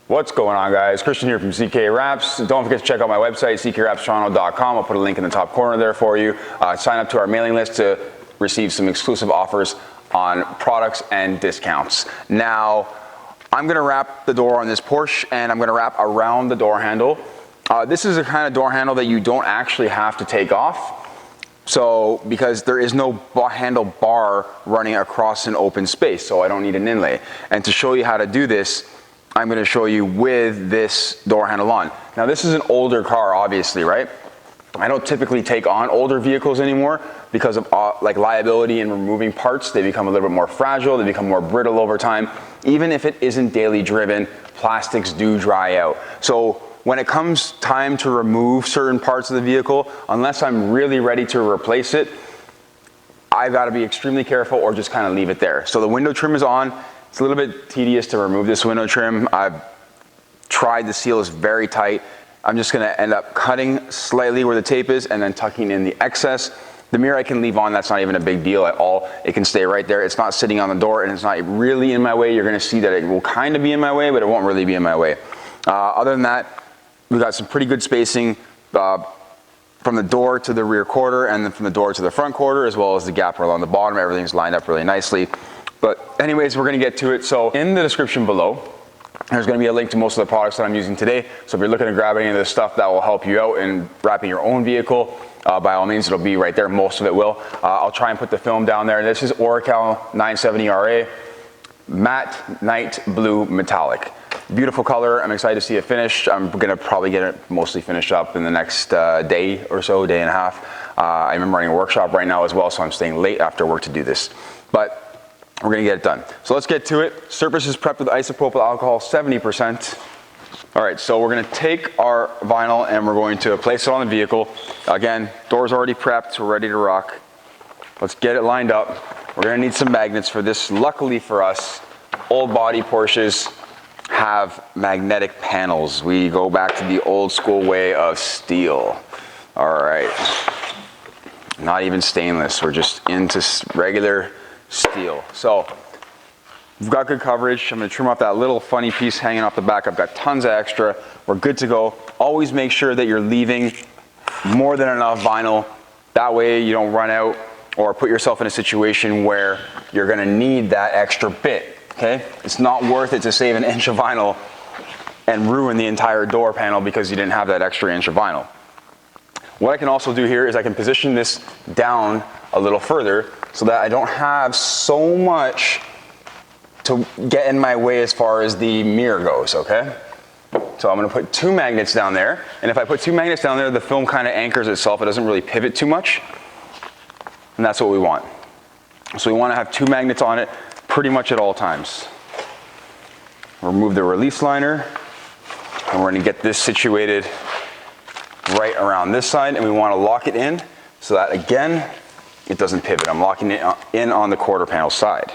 What's going on, guys? Christian here from CK Wraps. Don't forget to check out my website, ckwrapstoronto.com. I'll put a link in the top corner there for you. Sign up to our mailing list to receive some exclusive offers on products and discounts. Now, I'm gonna wrap the door on this Porsche, and I'm gonna wrap around the door handle. This is a kind of door handle that you don't actually have to take off. So, because there is no handle bar running across an open space, so I don't need an inlay. And to show you how to do this, I'm going to show you with this door handle on. Now this is an older car, obviously, right? I don't typically take on older vehicles anymore because of like liability and removing parts. They become a little bit more fragile, they become more brittle over time. Even if it isn't daily driven, plastics do dry out. So when it comes time to remove certain parts of the vehicle, unless I'm really ready to replace it, I've got to be extremely careful or just kind of leave it there. So the window trim is on. It's a little bit tedious to remove this window trim. I've tried, the seal is very tight. I'm just gonna end up cutting slightly where the tape is and then tucking in the excess. The mirror I can leave on, that's not even a big deal at all. It can stay right there. It's not sitting on the door and it's not really in my way. You're gonna see that it will kind of be in my way, but it won't really be in my way. Other than that, we've got some pretty good spacing from the door to the rear quarter and then from the door to the front quarter, as well as the gap along the bottom. Everything's lined up really nicely. But anyways, we're gonna get to it. So in the description below, there's gonna be a link to most of the products that I'm using today. So if you're looking to grab any of this stuff that will help you out in wrapping your own vehicle, by all means, it'll be right there. Most of it will. I'll try and put the film down there. This is Oracal 970RA, matte night blue metallic. Beautiful color. I'm excited to see it finished. I'm gonna probably get it mostly finished up in the next day or so, day and a half. I'm running a workshop right now as well, so I'm staying late after work to do this. But we're gonna get it done. So let's get to it. Surface is prepped with isopropyl alcohol, 70%. All right, so we're gonna take our vinyl and we're going to place it on the vehicle. Again, door's already prepped, we're ready to rock. Let's get it lined up. We're gonna need some magnets for this. Luckily for us, old body Porsches have magnetic panels. We go back to the old school way of steel. All right, not even stainless, we're just into regular steel. So we've got good coverage. I'm going to trim off that little funny piece hanging off the back. I've got tons of extra. We're good to go. Always make sure that you're leaving more than enough vinyl. That way you don't run out or put yourself in a situation where you're going to need that extra bit. Okay? It's not worth it to save an inch of vinyl and ruin the entire door panel because you didn't have that extra inch of vinyl. What I can also do here is I can position this down a little further so that I don't have so much to get in my way as far as the mirror goes, okay? So I'm gonna put two magnets down there, and if I put two magnets down there, the film kind of anchors itself. It doesn't really pivot too much, and that's what we want. So we wanna have two magnets on it pretty much at all times. Remove the release liner, and we're gonna get this situated right around this side, and we wanna lock it in so that, again, it doesn't pivot. I'm locking it in on the quarter panel side.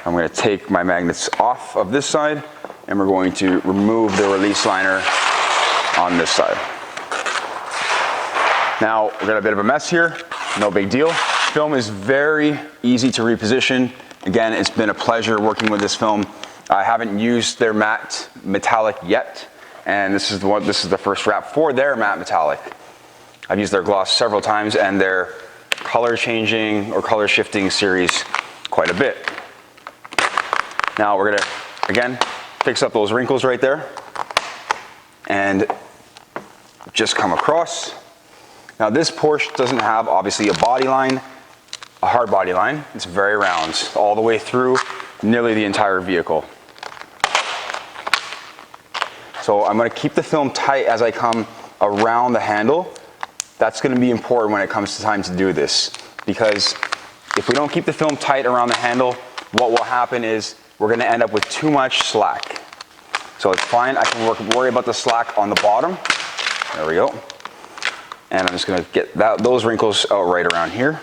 I'm going to take my magnets off of this side and we're going to remove the release liner on this side. Now, we've got a bit of a mess here, no big deal. Film is very easy to reposition. Again, it's been a pleasure working with this film. I haven't used their matte metallic yet, and this is the first wrap for their matte metallic. I've used their gloss several times and their color changing or color shifting series quite a bit. Now we're gonna, again, fix up those wrinkles right there and just come across. Now this Porsche doesn't have obviously a body line, a hard body line. It's very round all the way through nearly the entire vehicle. So I'm gonna keep the film tight as I come around the handle. That's going to be important when it comes to time to do this, because if we don't keep the film tight around the handle, what will happen is we're going to end up with too much slack. So it's fine. I can worry about the slack on the bottom. There we go. And I'm just going to get those wrinkles out right around here.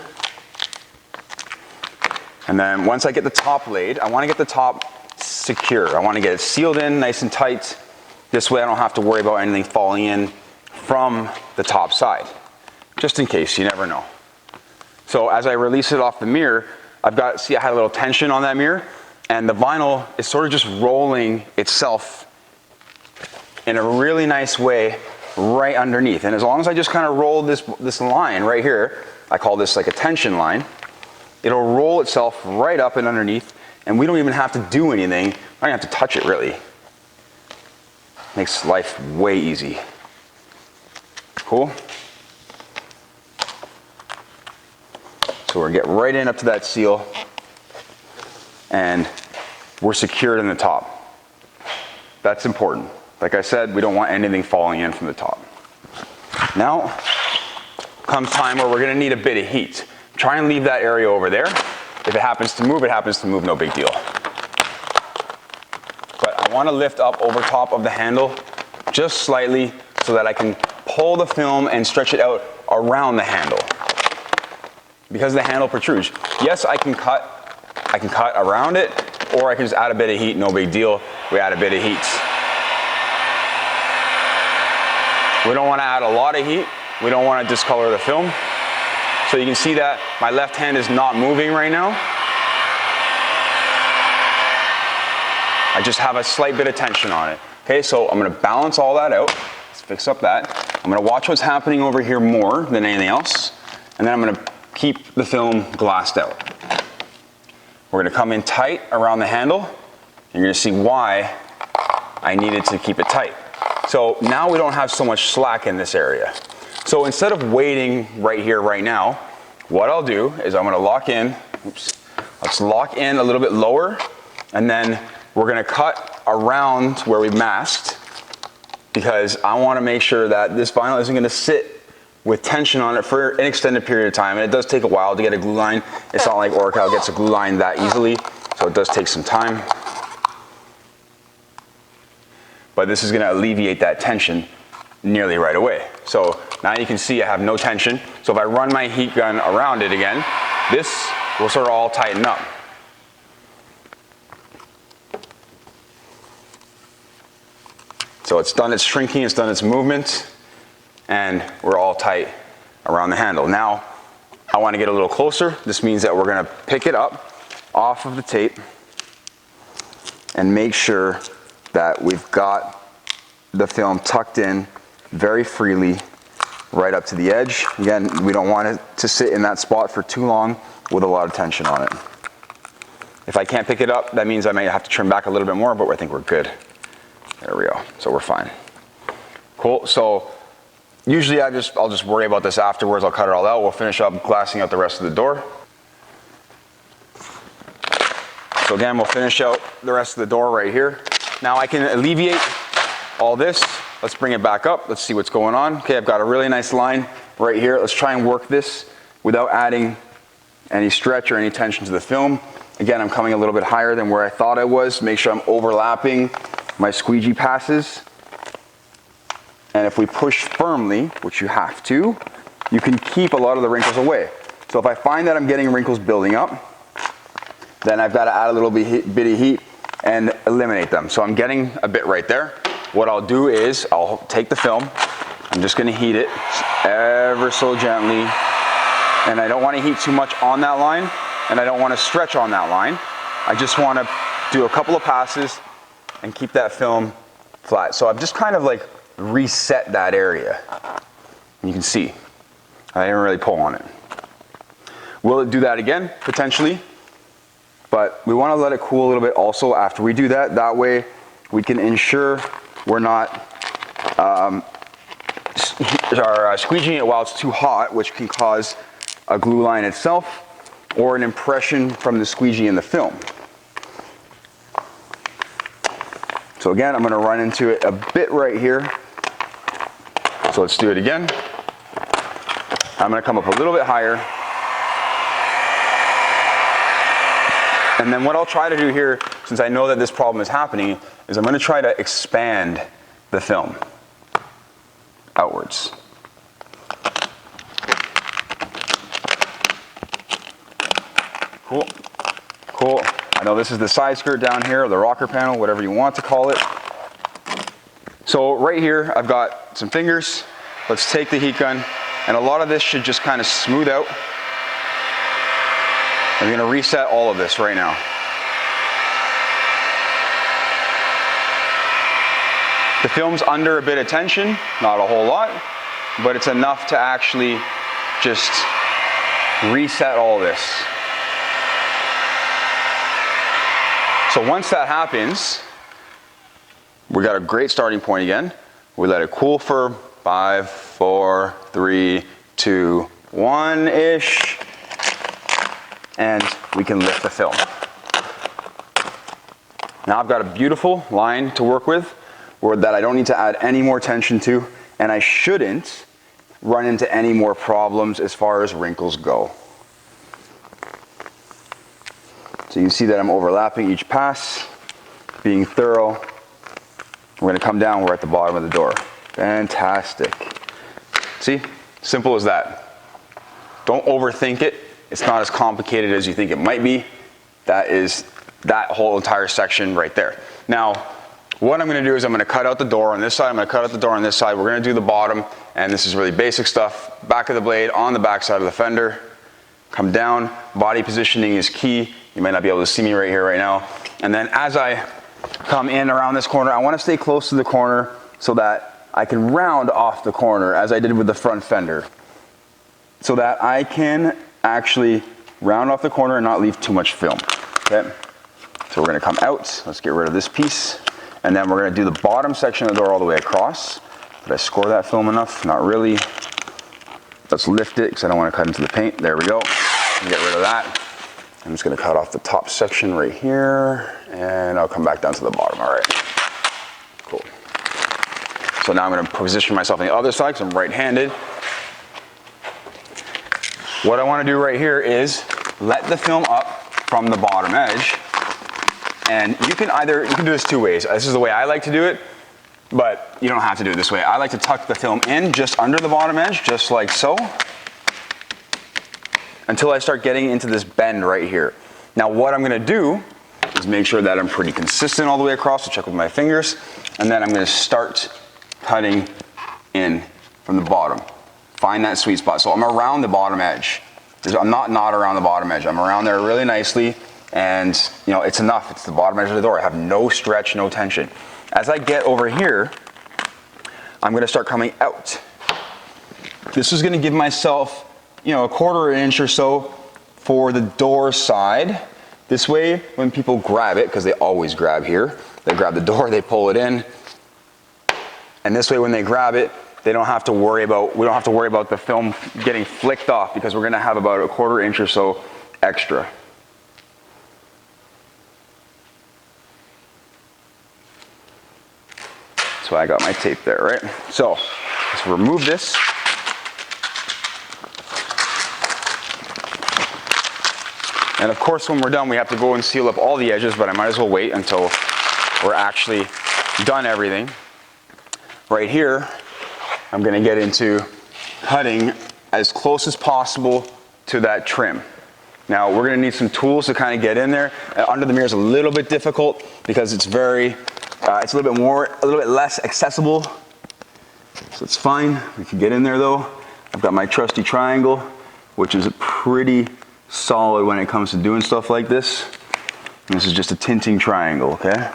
And then once I get the top laid, I want to get the top secure. I want to get it sealed in nice and tight. This way I don't have to worry about anything falling in from the top side. Just in case, you never know. So as I release it off the mirror, see I had a little tension on that mirror. And the vinyl is sort of just rolling itself in a really nice way right underneath. And as long as I just kind of roll this line right here, I call this like a tension line, it'll roll itself right up and underneath, and we don't even have to do anything. I don't have to touch it really. Makes life way easy. Cool? So we're getting right in up to that seal, and we're secured in the top. That's important. Like I said, we don't want anything falling in from the top. Now comes time where we're gonna need a bit of heat. Try and leave that area over there. If it happens to move, it happens to move, no big deal. But I wanna lift up over top of the handle just slightly so that I can pull the film and stretch it out around the handle. Because the handle protrudes. Yes, I can cut around it, or I can just add a bit of heat, no big deal. We add a bit of heat. We don't want to add a lot of heat. We don't want to discolor the film. So you can see that my left hand is not moving right now. I just have a slight bit of tension on it. Okay, so I'm going to balance all that out. Let's fix up that. I'm going to watch what's happening over here more than anything else. And then I'm going to keep the film glassed out. We're going to come in tight around the handle. You're going to see why I needed to keep it tight. So now we don't have so much slack in this area. So instead of waiting right here, right now, what I'll do is I'm going to lock in. Let's lock in a little bit lower, and then we're going to cut around where we masked, because I want to make sure that this vinyl isn't going to sit with tension on it for an extended period of time. And it does take a while to get a glue line. It's not like Oracal gets a glue line that easily, so it does take some time. But this is going to alleviate that tension nearly right away. So now you can see I have no tension. So if I run my heat gun around it again, this will sort of all tighten up. So it's done its shrinking, it's done its movement, and we're all tight around the handle. Now, I want to get a little closer. This means that we're going to pick it up off of the tape and make sure that we've got the film tucked in very freely right up to the edge. Again, we don't want it to sit in that spot for too long with a lot of tension on it. If I can't pick it up, that means I may have to trim back a little bit more, but I think we're good. There we go. So we're fine. Cool. So usually I'll just worry about this afterwards. I'll cut it all out. We'll finish up glassing out the rest of the door. So again, we'll finish out the rest of the door right here. Now I can alleviate all this. Let's bring it back up. Let's see what's going on. Okay, I've got a really nice line right here. Let's try and work this without adding any stretch or any tension to the film. Again, I'm coming a little bit higher than where I thought I was. Make sure I'm overlapping my squeegee passes. And if we push firmly, which you have to, you can keep a lot of the wrinkles away. So if I find that I'm getting wrinkles building up, then I've got to add a little bit of heat and eliminate them. So I'm getting a bit right there. What I'll do is I'll take the film, I'm just going to heat it ever so gently, and I don't want to heat too much on that line, and I don't want to stretch on that line. I just want to do a couple of passes and keep that film flat. So I've just kind of like reset that area. You can see I didn't really pull on it. Will it do that again? Potentially. But we want to let it cool a little bit also after we do that. That way we can ensure we're not squeegeeing it while it's too hot, which can cause a glue line itself or an impression from the squeegee in the film. So again, I'm going to run into it a bit right here. So let's do it again. I'm going to come up a little bit higher. And then what I'll try to do here, since I know that this problem is happening, is I'm going to try to expand the film outwards. Cool. Cool. I know this is the side skirt down here, or the rocker panel, whatever you want to call it. So right here, I've got some fingers. Let's take the heat gun, and a lot of this should just kind of smooth out. I'm going to reset all of this right now. The film's under a bit of tension, not a whole lot, but it's enough to actually just reset all this. So once that happens, we got a great starting point again. We let it cool for 5, 4, 3, 2, 1-ish, and we can lift the film. Now I've got a beautiful line to work with that I don't need to add any more tension to, and I shouldn't run into any more problems as far as wrinkles go. So you see that I'm overlapping each pass, being thorough. We're gonna come down, we're at the bottom of the door. Fantastic. See, simple as that. Don't overthink it. It's not as complicated as you think it might be. That is that whole entire section right there. Now, what I'm gonna do is I'm gonna cut out the door on this side, I'm gonna cut out the door on this side, we're gonna do the bottom, and this is really basic stuff. Back of the blade on the back side of the fender, come down, body positioning is key. You might not be able to see me right here, right now. And then as I come in around this corner, I wanna stay close to the corner so that I can round off the corner as I did with the front fender. So that I can actually round off the corner and not leave too much film, okay? So we're gonna come out, let's get rid of this piece. And then we're gonna do the bottom section of the door all the way across. Did I score that film enough? Not really. Let's lift it because I don't want to cut into the paint. There we go. Get rid of that. I'm just gonna cut off the top section right here, and I'll come back down to the bottom. All right, cool. So now I'm gonna position myself on the other side because I'm right-handed. What I wanna do right here is let the film up from the bottom edge. And you can do this two ways. This is the way I like to do it, but you don't have to do it this way. I like to tuck the film in just under the bottom edge, just like so, until I start getting into this bend right here. Now what I'm gonna do is make sure that I'm pretty consistent all the way across, so check with my fingers, and then I'm gonna start cutting in from the bottom. Find that sweet spot. So I'm around the bottom edge. I'm not around the bottom edge. I'm around there really nicely. And you know, it's enough. It's the bottom edge of the door. I have no stretch, no tension. As I get over here, I'm gonna start coming out. This is gonna give myself, you know, a 1/4 inch or so for the door side. This way, when people grab it, because they always grab here, they grab the door, they pull it in. And this way, when they grab it, we don't have to worry about the film getting flicked off, because we're gonna have about a 1/4 inch or so extra. So I got my tape there, right? So let's remove this. And of course, when we're done, we have to go and seal up all the edges, but I might as well wait until we're actually done everything. Right here, I'm gonna get into cutting as close as possible to that trim. Now, we're gonna need some tools to kind of get in there. Under the mirror is a little bit difficult because it's it's a little bit less accessible. So it's fine, we can get in there though. I've got my trusty triangle, which is pretty solid when it comes to doing stuff like this. And this is just a tinting triangle, okay?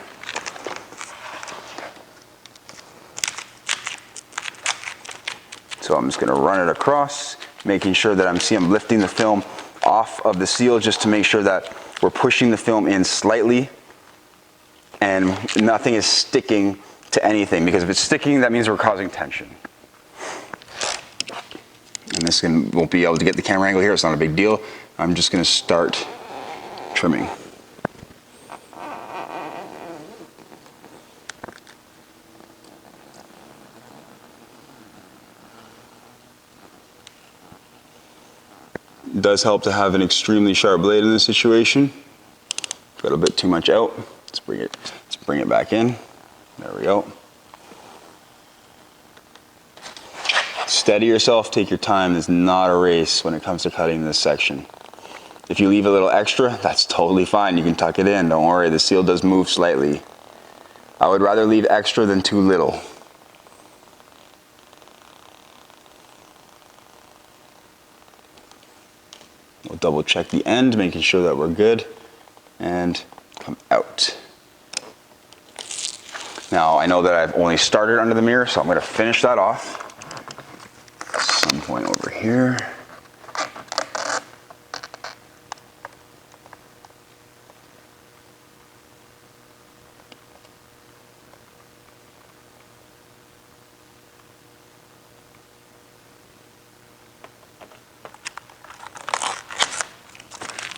So I'm just gonna run it across, making sure that I'm lifting the film off of the seal just to make sure that we're pushing the film in slightly and nothing is sticking to anything, because if it's sticking, that means we're causing tension. And this won't be able to get the camera angle here, it's not a big deal. I'm just gonna start trimming. It does help to have an extremely sharp blade in this situation. Got a bit too much out. Let's bring it back in. There we go. Steady yourself, take your time. It's not a race when it comes to cutting this section. If you leave a little extra, that's totally fine. You can tuck it in, don't worry. The seal does move slightly. I would rather leave extra than too little. We'll double check the end, making sure that we're good, and come out. Now I know that I've only started under the mirror, so I'm going to finish that off at some point over here.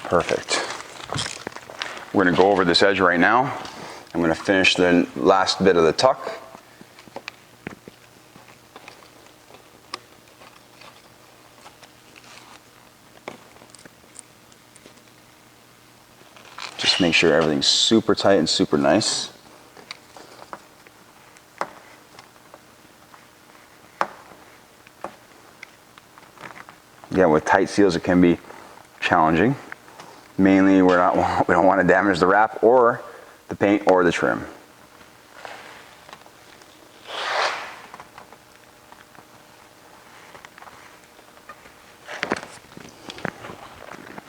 Perfect. We're going to go over this edge right now. I'm going to finish the last bit of the tuck. Just make sure everything's super tight and super nice. Again, with tight seals, it can be challenging. Mainly, we don't want to damage the wrap or the paint or the trim.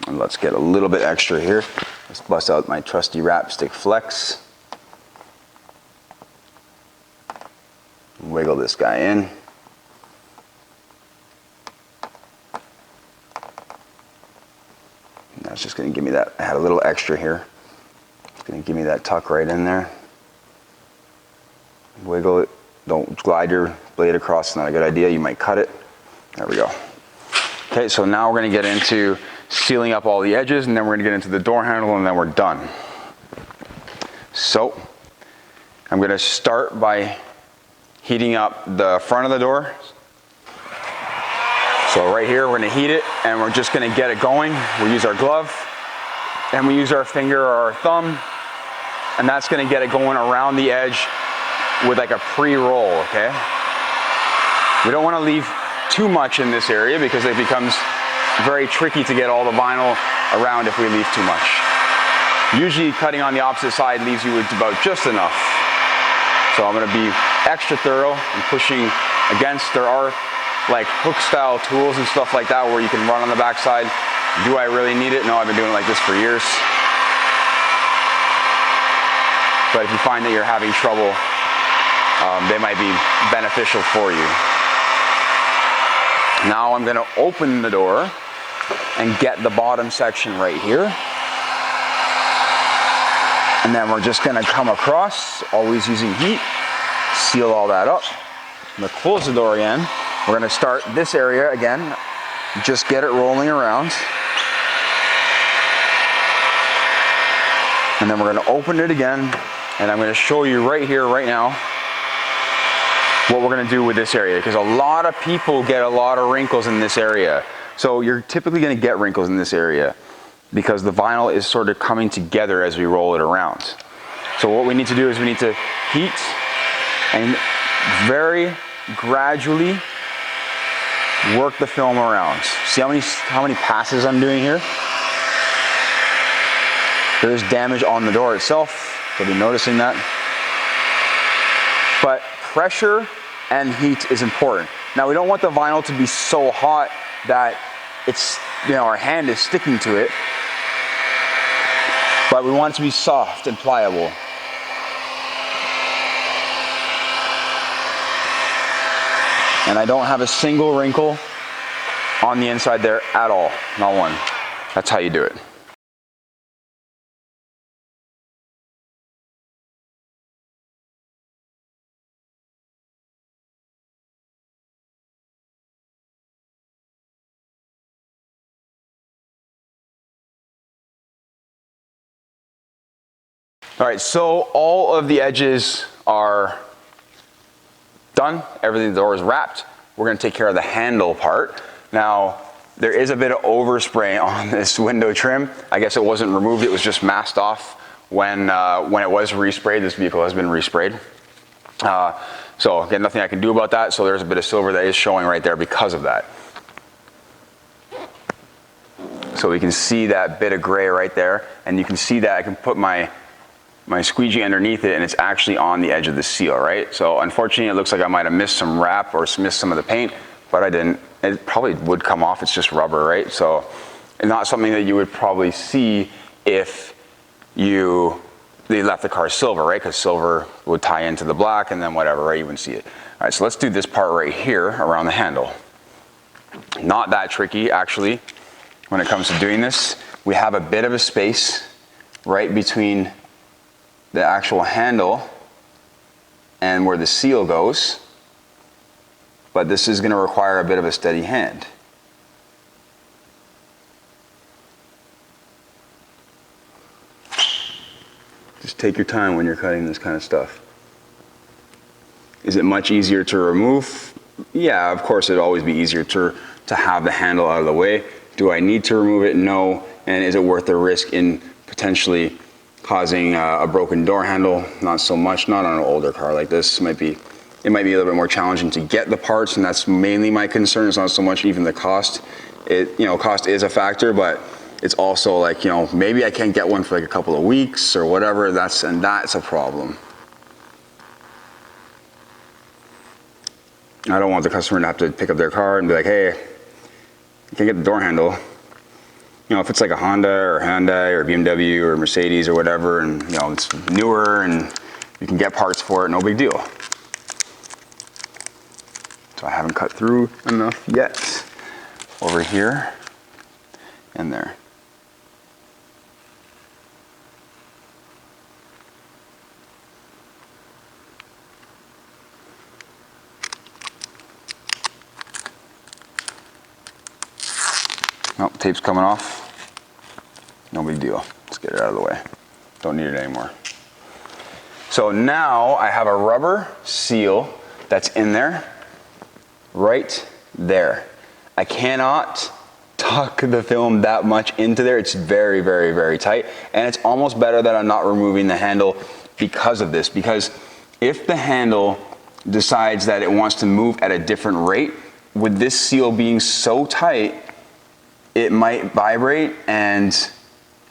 And let's get a little bit extra here. Let's bust out my trusty wrap stick flex. Wiggle this guy in. That's just going to give me that. I had a little extra here. It's going to give me that tuck right in there. Wiggle it. Don't glide your blade across. It's not a good idea. You might cut it. There we go. Okay, so now we're going to get into sealing up all the edges, and then we're going to get into the door handle, and then we're done. So I'm going to start by heating up the front of the door. So right here, we're going to heat it, and we're just going to get it going. We use our glove, and we use our finger or our thumb, and that's going to get it going around the edge with like a pre-roll, okay? We don't want to leave too much in this area because it becomes very tricky to get all the vinyl around if we leave too much. Usually cutting on the opposite side leaves you with about just enough. So I'm going to be extra thorough and pushing against. There are like hook style tools and stuff like that where you can run on the backside. Do I really need it? No, I've been doing it like this for years. But if you find that you're having trouble, they might be beneficial for you. Now I'm going to open the door and get the bottom section right here. And then we're just going to come across, always using heat, seal all that up. I'm going to close the door again. We're going to start this area again, just get it rolling around. And then we're going to open it again, and I'm going to show you right here, right now, what we're going to do with this area, because a lot of people get a lot of wrinkles in this area. So you're typically going to get wrinkles in this area because the vinyl is sort of coming together as we roll it around. So what we need to do is we need to heat and very gradually work the film around. See how many passes I'm doing here? There's damage on the door itself. You'll be noticing that. But pressure and heat is important. Now we don't want the vinyl to be so hot that it's, our hand is sticking to it. But we want it to be soft and pliable. And I don't have a single wrinkle on the inside there at all, not one. That's how you do it. All right, so all of the edges are done. Everything, the door is wrapped. We're going to take care of the handle part. Now, there is a bit of overspray on this window trim. I guess it wasn't removed, it was just masked off when it was resprayed. This vehicle has been resprayed. So again, nothing I can do about that. So there's a bit of silver that is showing right there because of that. So we can see that bit of gray right there. And you can see that I can put my squeegee underneath it, and it's actually on the edge of the seal, right? So unfortunately, it looks like I might have missed some wrap or missed some of the paint, but I didn't. It probably would come off. It's just rubber, right? So it's not something that you would probably see if you they left the car silver, right? Because silver would tie into the black and then whatever, right? You wouldn't see it. All right, so let's do this part right here around the handle. Not that tricky, actually, when it comes to doing this. We have a bit of a space right between the actual handle and where the seal goes, but this is going to require a bit of a steady hand. Just take your time when you're cutting this kind of stuff. Is it much easier to remove? Yeah, of course it'd always be easier to have the handle out of the way. Do I need to remove it? No. And is it worth the risk in potentially causing a broken door handle? Not so much, not on an older car like this. It might be a little bit more challenging to get the parts, and that's mainly my concern. It's not so much even the cost. Cost is a factor, but it's also like, maybe I can't get one for like a couple of weeks or whatever. That's a problem. I don't want the customer to have to pick up their car and be like, hey, I can't get the door handle. If it's like a Honda or Hyundai or BMW or Mercedes or whatever, and it's newer and you can get parts for it, no big deal. So I haven't cut through enough yet. Over here and there. Oh, tape's coming off. No big deal. Let's get it out of the way. Don't need it anymore. So now I have a rubber seal that's in there, right there. I cannot tuck the film that much into there. It's very, very, very tight. And it's almost better that I'm not removing the handle because of this. Because if the handle decides that it wants to move at a different rate, with this seal being so tight, it might vibrate and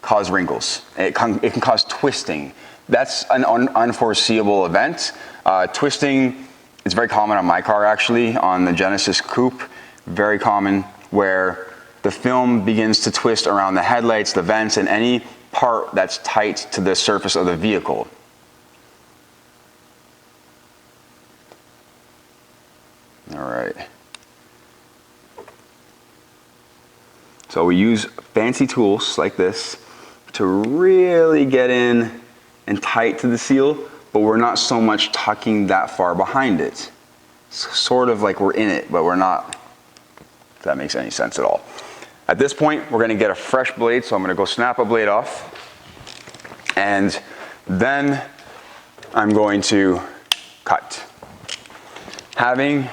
cause wrinkles. It can cause twisting. That's an unforeseeable event. Twisting is very common on my car, actually, on the Genesis Coupe. Very common, where the film begins to twist around the headlights, the vents, and any part that's tight to the surface of the vehicle. All right. So we use fancy tools like this to really get in and tight to the seal, but we're not so much tucking that far behind it. It's sort of like we're in it, but we're not, if that makes any sense at all. At this point, we're gonna get a fresh blade, so I'm gonna go snap a blade off, and then I'm going to cut. Having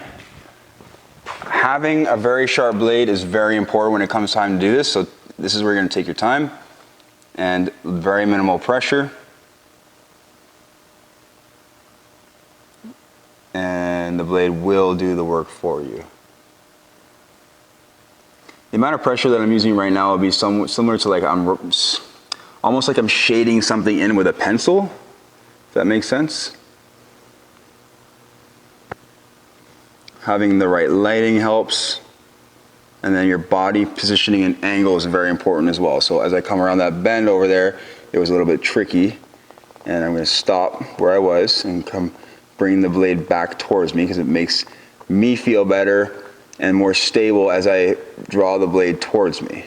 a very sharp blade is very important when it comes time to do this, so this is where you're gonna take your time and very minimal pressure. And the blade will do the work for you. The amount of pressure that I'm using right now will be somewhat similar to like almost like I'm shading something in with a pencil, if that makes sense. Having the right lighting helps, and then your body positioning and angle is very important as well. So as I come around that bend over there, it was a little bit tricky, and I'm going to stop where I was and bring the blade back towards me because it makes me feel better and more stable as I draw the blade towards me.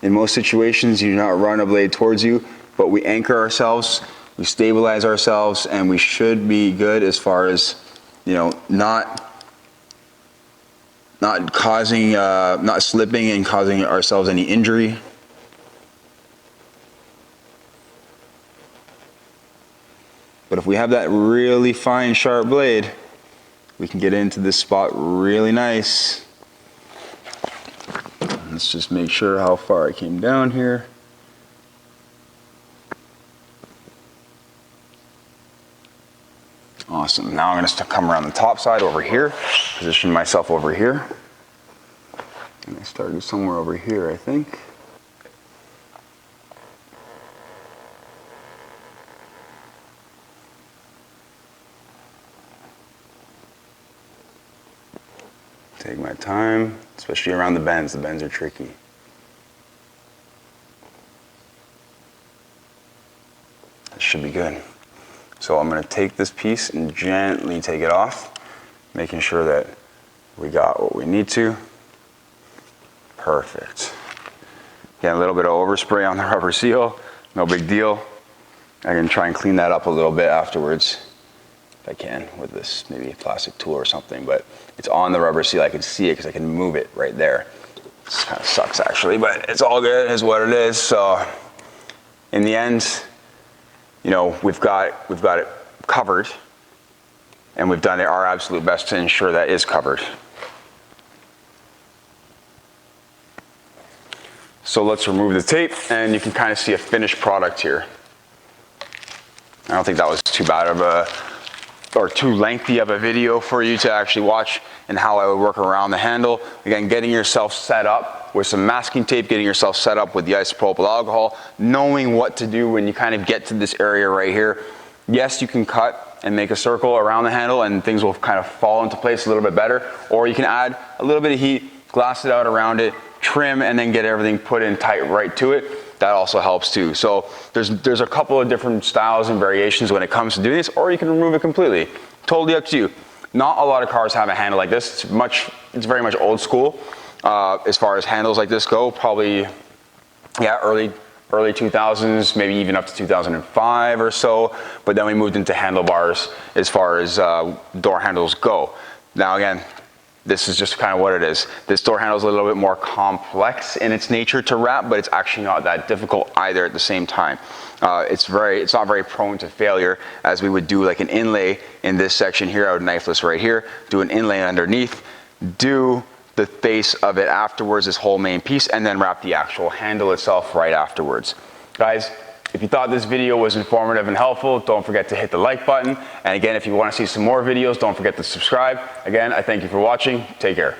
In most situations, you do not run a blade towards you, but we anchor ourselves, we stabilize ourselves, and we should be good as far as, not slipping and causing ourselves any injury. But if we have that really fine, sharp blade, we can get into this spot really nice. Let's just make sure how far I came down here. Awesome. Now I'm going to come around the top side over here, position myself over here. And I started somewhere over here, I think. Take my time, especially around the bends. The bends are tricky. should be good. So I'm gonna take this piece and gently take it off, making sure that we got what we need to. Perfect. Again, a little bit of overspray on the rubber seal, no big deal. I can try and clean that up a little bit afterwards, if I can, with this maybe a plastic tool or something, but it's on the rubber seal. I can see it because I can move it right there. This kind of sucks actually, but it's all good, is what it is. So in the end, you know, we've got it covered, and we've done our absolute best to ensure that is covered. So let's remove the tape, and you can kind of see a finished product here. I don't think that was too bad of a, or too lengthy of a video for you to actually watch, and how I would work around the handle. Again, getting yourself set up with some masking tape, getting yourself set up with the isopropyl alcohol, knowing what to do when you kind of get to this area right here. Yes, you can cut and make a circle around the handle and things will kind of fall into place a little bit better, or you can add a little bit of heat, glass it out around it, trim, and then get everything put in tight right to it. That also helps too. So there's a couple of different styles and variations when it comes to doing this, or you can remove it completely. Totally up to you. Not a lot of cars have a handle like this. It's very much old school as far as handles like this go. Probably, yeah, early 2000s, maybe even up to 2005 or so. But then we moved into handlebars as far as door handles go. Now again, this is just kind of what it is. This door handle is a little bit more complex in its nature to wrap, but it's actually not that difficult either at the same time. It's not very prone to failure, as we would do like an inlay in this section here. I would knife this right here, do an inlay underneath, do the face of it afterwards, this whole main piece, and then wrap the actual handle itself right afterwards. Guys, if you thought this video was informative and helpful, don't forget to hit the like button. And again, if you want to see some more videos, don't forget to subscribe. Again, I thank you for watching. Take care.